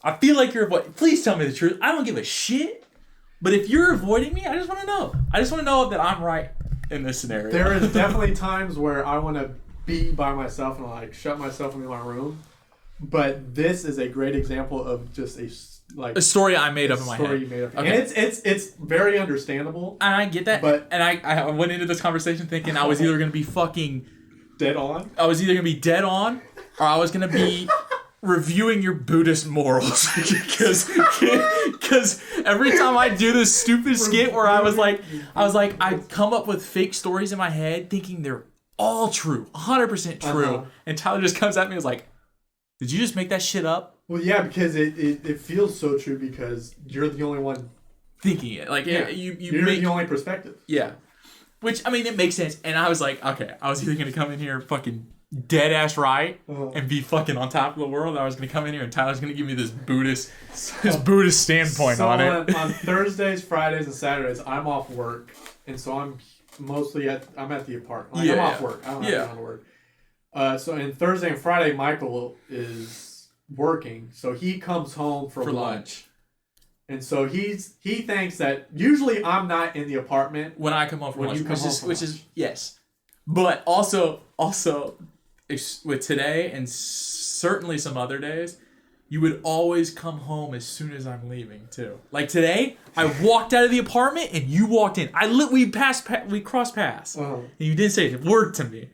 I feel like you're avoiding. Please tell me the truth. I don't give a shit. But if you're avoiding me, I just want to know. I just want to know that I'm right in this scenario. There is definitely times where I want to be by myself and like shut myself in my room. But this is a great example of just a story I made up in my head. You made up. Okay. And it's very understandable. And I get that. But I went into this conversation thinking I was either going to be fucking dead on. I was either going to be dead on or I was going to be reviewing your Buddhist morals. Because every time I do this stupid skit where I was like, I come up with fake stories in my head thinking they're all true, 100% true. And Tyler just comes at me and is like, did you just make that shit up? Well, yeah, because it feels so true because you're the only one thinking it. Like, you're the only perspective. Yeah. Which, I mean, it makes sense. And I was like, okay, I was either going to come in here fucking dead ass right and be fucking on top of the world. I was going to come in here and Tyler's going to give me this Buddhist standpoint on it. On Thursdays, Fridays, and Saturdays, I'm off work. And so I'm mostly at the apartment. Like, I'm off work. I don't have to go to work. So on Thursday and Friday, Michael is working. So he comes home for lunch. And so he thinks that usually I'm not in the apartment when I come home for lunch, which is yes, but also with today and certainly some other days, you would always come home as soon as I'm leaving too. Like today, I walked out of the apartment and you walked in. We crossed paths, and you didn't say a word to me.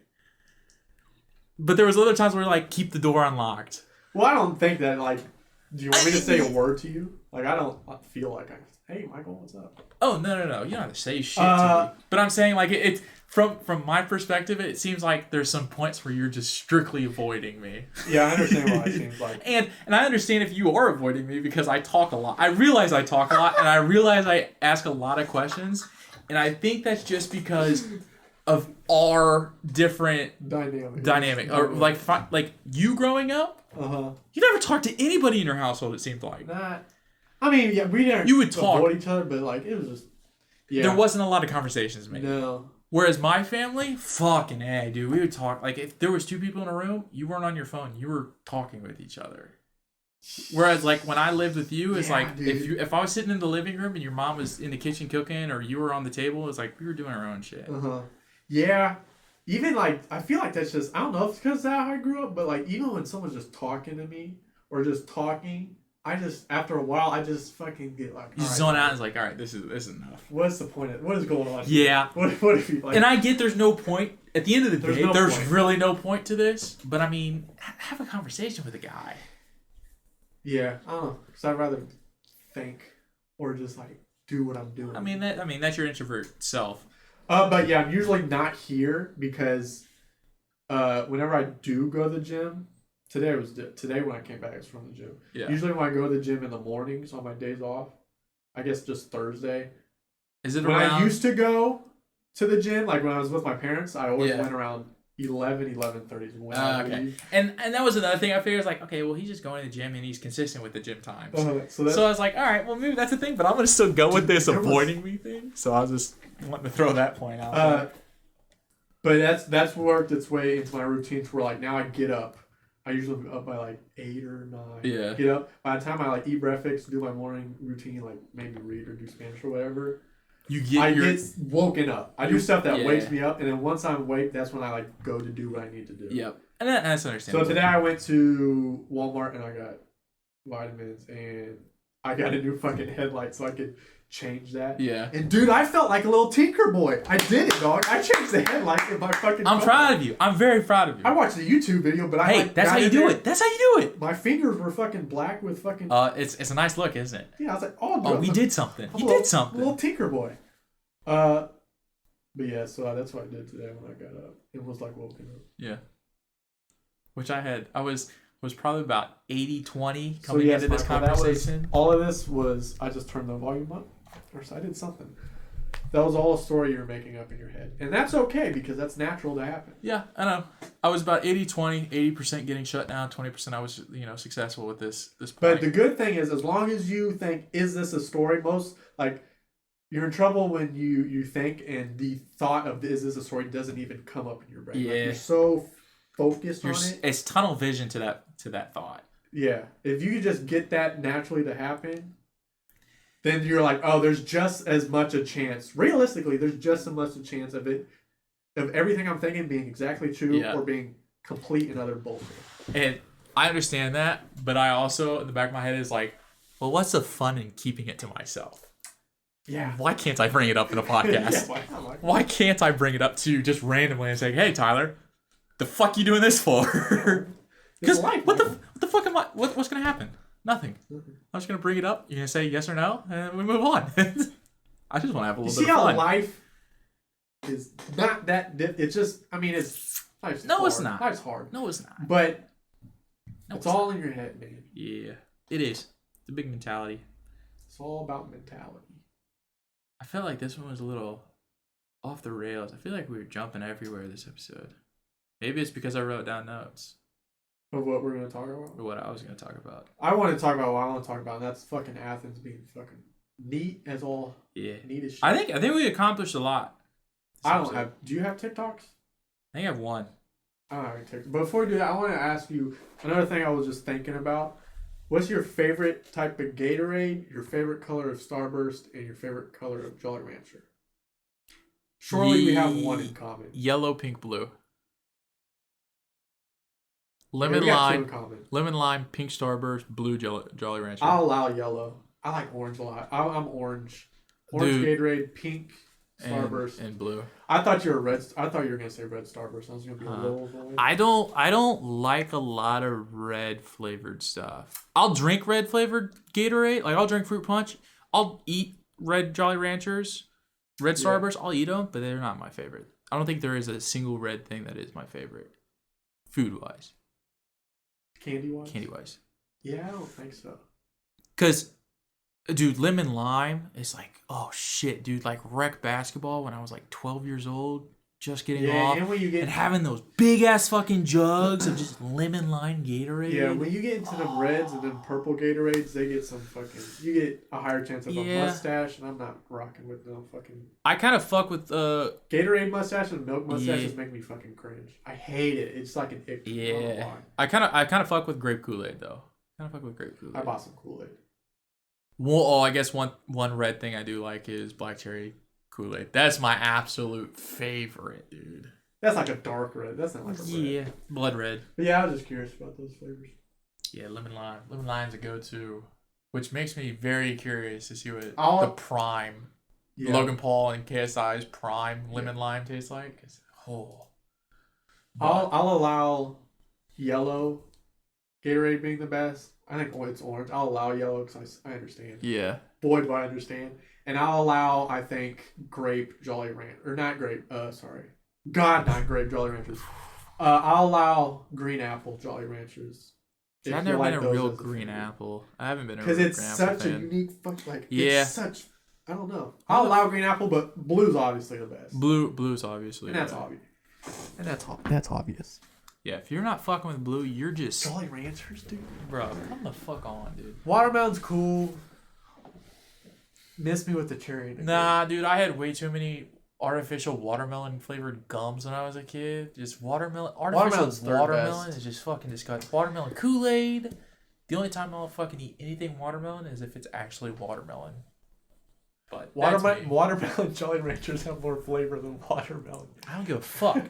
But there was other times where like keep the door unlocked. Well, I don't think that like. Do you want me to say a word to you? Like, I don't feel like hey, Michael, what's up? Oh, no. You don't have to say shit to me. But I'm saying, like, it's from my perspective, it seems like there's some points where you're just strictly avoiding me. Yeah, I understand what it seems like. And I understand if you are avoiding me because I talk a lot. I realize I talk a lot, and I realize I ask a lot of questions. And I think that's just because of our different dynamic. Or, like you growing up, you never talked to anybody in your household, it seemed like. I mean, yeah, we didn't you would talk avoid each other, but like it was just there wasn't a lot of conversations made. No. Whereas my family, fucking A, dude, we would talk like if there was 2 people in a room, you weren't on your phone, you were talking with each other. Whereas like when I lived with you, it's like dude. if I was sitting in the living room and your mom was in the kitchen cooking or you were on the table, it's like we were doing our own shit. Yeah. Even like I feel like that's just I don't know if it's because that's how I grew up, but like even when someone's just talking to me or just talking, I just after a while I just fucking get like you zone out and it's like, all right, this is enough. What's the point? What is going on? Yeah. What if you like? And I get there's no point at the end of the day. There's really no point to this. But I mean, have a conversation with a guy. Yeah, I don't know. Because I'd rather think or just like do what I'm doing. I mean that's your introvert self. But yeah, I'm usually not here because whenever I do go to the gym, today when I came back, it's from the gym. Yeah. Usually when I go to the gym in the mornings on my days off, I guess just Thursday. Is it when I used to go to the gym, like when I was with my parents, I always went around 11:30 when I leave. And that was another thing I figured, like, okay, well, he's just going to the gym and he's consistent with the gym times. So I was like, all right, well, maybe that's the thing, but I'm going to still go with this avoiding me thing. So I was just wanting to throw that point out. But that's worked its way into my routines where, like, now I get up. I usually up by, like, 8 or 9. Yeah. Get up. By the time I, like, eat breakfast, do my morning routine, like, maybe read or do Spanish or whatever, I get woken up. I do stuff that wakes me up, and then once I'm awake, that's when I like go to do what I need to do. Yep, and that's understandable. So today I went to Walmart and I got vitamins and I got a new fucking headlight so I could change that. Yeah. And dude, I felt like a little tinker boy. I did it, dog. I changed the headlights in my fucking I'm proud of you. I'm very proud of you. I watched the YouTube video, but I that's how you do it. That's how you do it. My fingers were fucking black with fucking... It's a nice look, isn't it? Yeah, I was like, oh, we did something. You did something. Little tinker boy. But yeah, so that's what I did today when I got up. It was like woken up. Yeah. Which I was probably about 80-20 coming into this conversation. All of this was, I just turned the volume up. Or so I did something. That was all a story you were making up in your head. And that's okay, because that's natural to happen. Yeah, I know. I was about 80-20, 80% getting shut down, 20% I was, successful with this point. But the good thing is, as long as you think, is this a story? You're in trouble when you think and the thought of, is this a story, doesn't even come up in your brain. Yeah. You're so focused on it. It's tunnel vision to that thought. Yeah. If you could just get that naturally to happen, then you're like, oh, there's just as much a chance. Realistically, there's just as much a chance of everything I'm thinking being exactly true or being complete and utter bullshit. And I understand that, but I also, in the back of my head, is like, well, what's the fun in keeping it to myself? Yeah. Why can't I bring it up in a podcast? Why can't I bring it up to you just randomly and say, hey, Tyler, the fuck you doing this for? Because what the fuck am I? What's gonna happen? Nothing. I'm just gonna bring it up. You're gonna say yes or no, and we move on. I just want to have a little bit of fun. See how life is not that. It's just. I mean, it's. Life's no, hard. It's not. Life's hard. No, it's not. But it's all in your head, man. Yeah, it is. It's a big mentality. It's all about mentality. I felt like this one was a little off the rails. I feel like we were jumping everywhere this episode. Maybe it's because I wrote down notes. Of what we're going to talk about? Or what I was going to talk about. I want to talk about what I want to talk about, and that's fucking Athens being fucking neat as all. Yeah. Neat as shit. I think we accomplished a lot. Do you have TikToks? I think I have one. I don't have any TikToks. But before we do that, I want to ask you another thing I was just thinking about. What's your favorite type of Gatorade, your favorite color of Starburst, and your favorite color of Jolly Rancher? Surely we have one in common. Yellow, pink, blue. Lemon lime, pink Starburst, blue Jolly Rancher. I'll allow yellow. I like orange a lot. I'm orange. Orange Gatorade, pink Starburst, and blue. I thought you were red. I thought you were gonna say red Starburst. I was gonna be a little annoyed. I don't like a lot of red flavored stuff. I'll drink red flavored Gatorade. Like I'll drink fruit punch. I'll eat red Jolly Ranchers, red Starburst. I'll eat them, but they're not my favorite. I don't think there is a single red thing that is my favorite, food wise. Candy wise? Yeah, I don't think so. Because, dude, lemon lime is like, oh shit, dude. Like rec basketball when I was like 12 years old, just getting off. And having those big ass fucking jugs of just lemon lime Gatorade. Yeah, when you get into them reds and them purple Gatorades, they get some fucking. You get a higher chance of a mustache, and I'm not rocking with no fucking. I kind of fuck with Gatorade mustache and milk mustaches make me fucking cringe. I hate it. It's like an ick. Yeah. I kind of fuck with grape Kool-Aid though. I bought some Kool-Aid. Well, I guess one red thing I do like is black cherry Kool-Aid. That's my absolute favorite, dude. That's like a dark red. That's not like a red. Yeah, blood red. But yeah, I was just curious about those flavors. Yeah, lemon lime. Lemon lime's a go-to, which makes me very curious to see what the prime Logan Paul and KSI's prime lemon lime tastes like. I'll allow yellow Gatorade being the best. I think it's orange. I'll allow yellow because I understand. Yeah. Boy, do I understand. And I'll allow, I think, grape Jolly Rancher. Or not grape. Sorry. God, not grape Jolly Ranchers. I'll allow green apple Jolly Ranchers. I've never been a real green apple. I haven't been a real green apple fan. Because it's such a unique it's such... I don't know. I'll allow green apple, but blue's obviously the best. Blue's obviously. And that's obvious. That's obvious. Yeah, if you're not fucking with blue, you're just... Jolly Ranchers, dude. Bro, come the fuck on, dude. Watermelon's cool. Miss me with the cherry. Nah, dude, I had way too many artificial watermelon flavored gums when I was a kid. Just watermelon. Watermelon is just fucking disgusting. Watermelon Kool-Aid. The only time I'll fucking eat anything watermelon is if it's actually watermelon. But watermelon Jolly Ranchers have more flavor than watermelon. I don't give a fuck.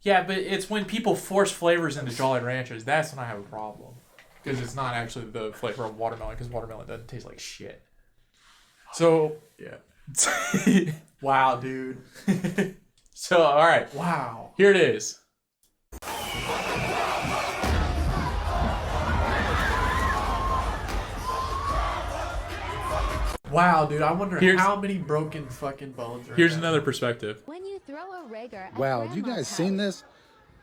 Yeah, but it's when people force flavors into Jolly Ranchers, that's when I have a problem. Because it's not actually the flavor of watermelon, because watermelon doesn't taste like shit. So Yeah. Wow, dude. So all right. Wow. Here it is. Wow, dude. I wonder how many broken fucking bones are. Here's another perspective. When you throw a rigger at Wow, have you grandma's guys seen house, this?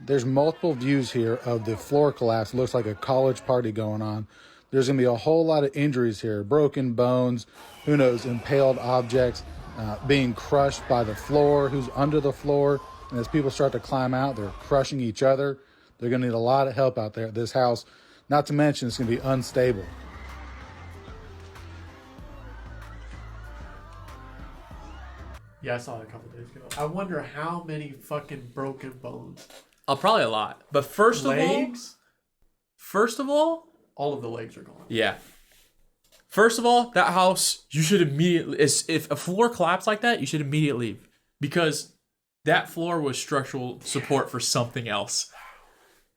There's multiple views here of the floor collapse. It looks like a college party going on. There's going to be a whole lot of injuries here. Broken bones, who knows, impaled objects, being crushed by the floor, who's under the floor. And as people start to climb out, they're crushing each other. They're going to need a lot of help out there at this house. Not to mention it's going to be unstable. Yeah, I saw it a couple days ago. I wonder how many fucking broken bones. Probably a lot. But first of all, all of the legs are gone. yeah. First of all, that house, you should immediately, if a floor collapsed like that, you should immediately leave. Because that floor was structural support for something else.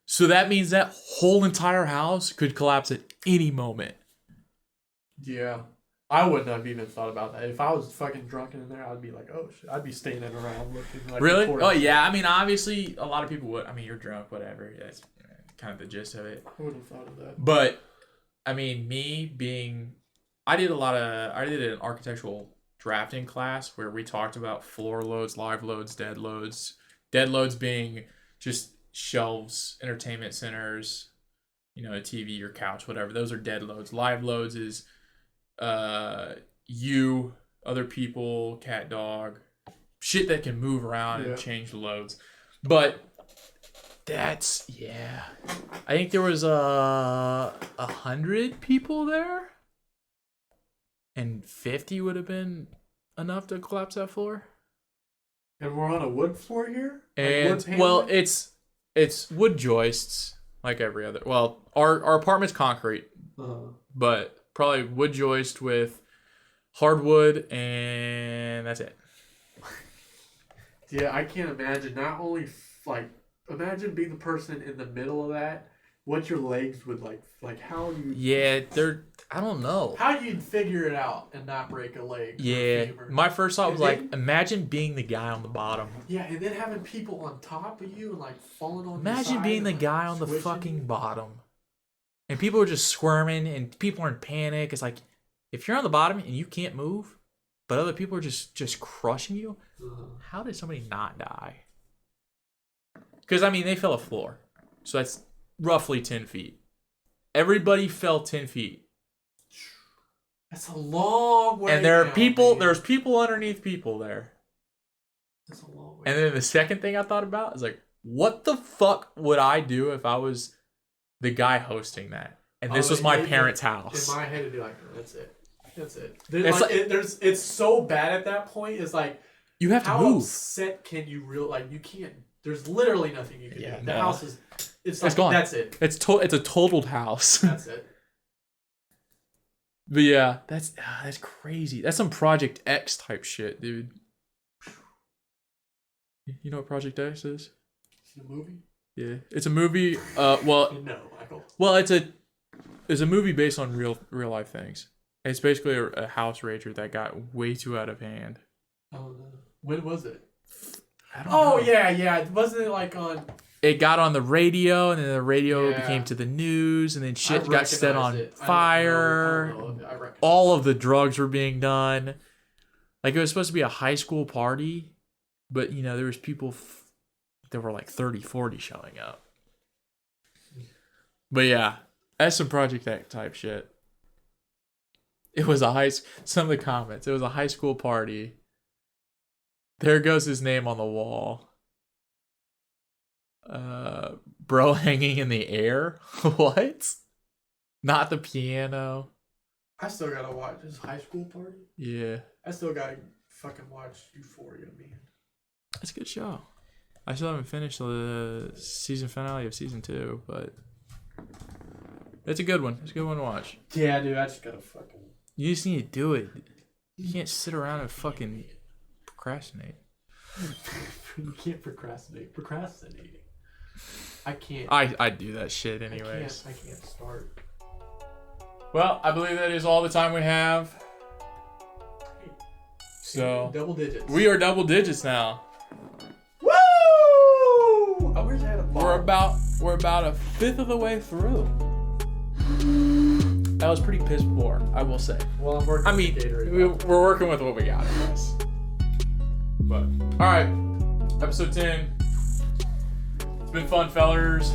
So that means that whole entire house could collapse at any moment. Yeah. I wouldn't have even thought about that. If I was fucking drunk in there, I'd be like, oh shit. I'd be standing around looking like. Really? Oh, yeah. I mean, obviously, a lot of people would. I mean, you're drunk, whatever. That's kind of the gist of it. I wouldn't have thought of that. But, I mean, me being. I did an architectural drafting class where we talked about floor loads, live loads, dead loads. Dead loads being just shelves, entertainment centers, a TV, your couch, whatever. Those are dead loads. Live loads is you, other people, cat, dog, shit that can move around and change the loads. But that's, yeah. I think there was 100 people there. And 50 would have been enough to collapse that floor. And we're on a wood floor here? And well, it's wood joists like every other. Well, our apartment's concrete, but probably wood joist with hardwood, and that's it. Yeah, I can't imagine. Not only imagine being the person in the middle of that. What your legs would like how you. Yeah, I don't know. How you'd figure it out and not break a leg. Yeah, my first thought was imagine being the guy on the bottom. Yeah, and then having people on top of you and falling on. Imagine being the guy on the fucking bottom, and people are just squirming and people are in panic. It's like if you're on the bottom and you can't move, but other people are just crushing you. How did somebody not die? Because I mean, they fell a floor, so that's roughly 10 feet. Everybody fell 10 feet. That's a long way. And there's people underneath people there. That's a long way. And then the second thing I thought about is what the fuck would I do if I was the guy hosting that? And this was my parents' house. In my head, it'd be like, that's it. That's it. It's so bad at that point. It's like, you have to how move. Upset can you you can't. There's literally nothing you can do. The house is. It's gone. That's it. It's a totaled house. That's it. But yeah, that's crazy. That's some Project X type shit, dude. You know what Project X is? Is it a movie? Yeah, it's a movie. Well, no, Michael. Well, it's a movie based on real life things. It's basically a house rager that got way too out of hand. Oh no! When was it? I don't know. Yeah. Wasn't it on? It got on the radio, and then the radio became to the news, and then shit got set on fire. All of the drugs were being done. It was supposed to be a high school party, but there was people. There were 30, 40 showing up. But yeah, that's some Project X type shit. It was some of the comments. It was a high school party. There goes his name on the wall. Bro hanging in the air? What? Not the piano. I still gotta watch this high school party. Yeah. I still gotta fucking watch Euphoria, man. That's a good show. I still haven't finished the season finale of season 2, but it's a good one. It's a good one to watch. Yeah, dude, I just gotta fucking. You just need to do it. You can't sit around and fucking procrastinate. You can't procrastinate. Procrastinating. I can't. I do that shit anyways. I can't start. Well, I believe that is all the time we have. So double digits. we are double digits now. Woo! I wish I had a ball. We're about a fifth of the way through. That was pretty piss poor, I will say. Well, I'm working. I mean, we're working with what we got, I guess. But all right, episode 10. It's been fun, fellers.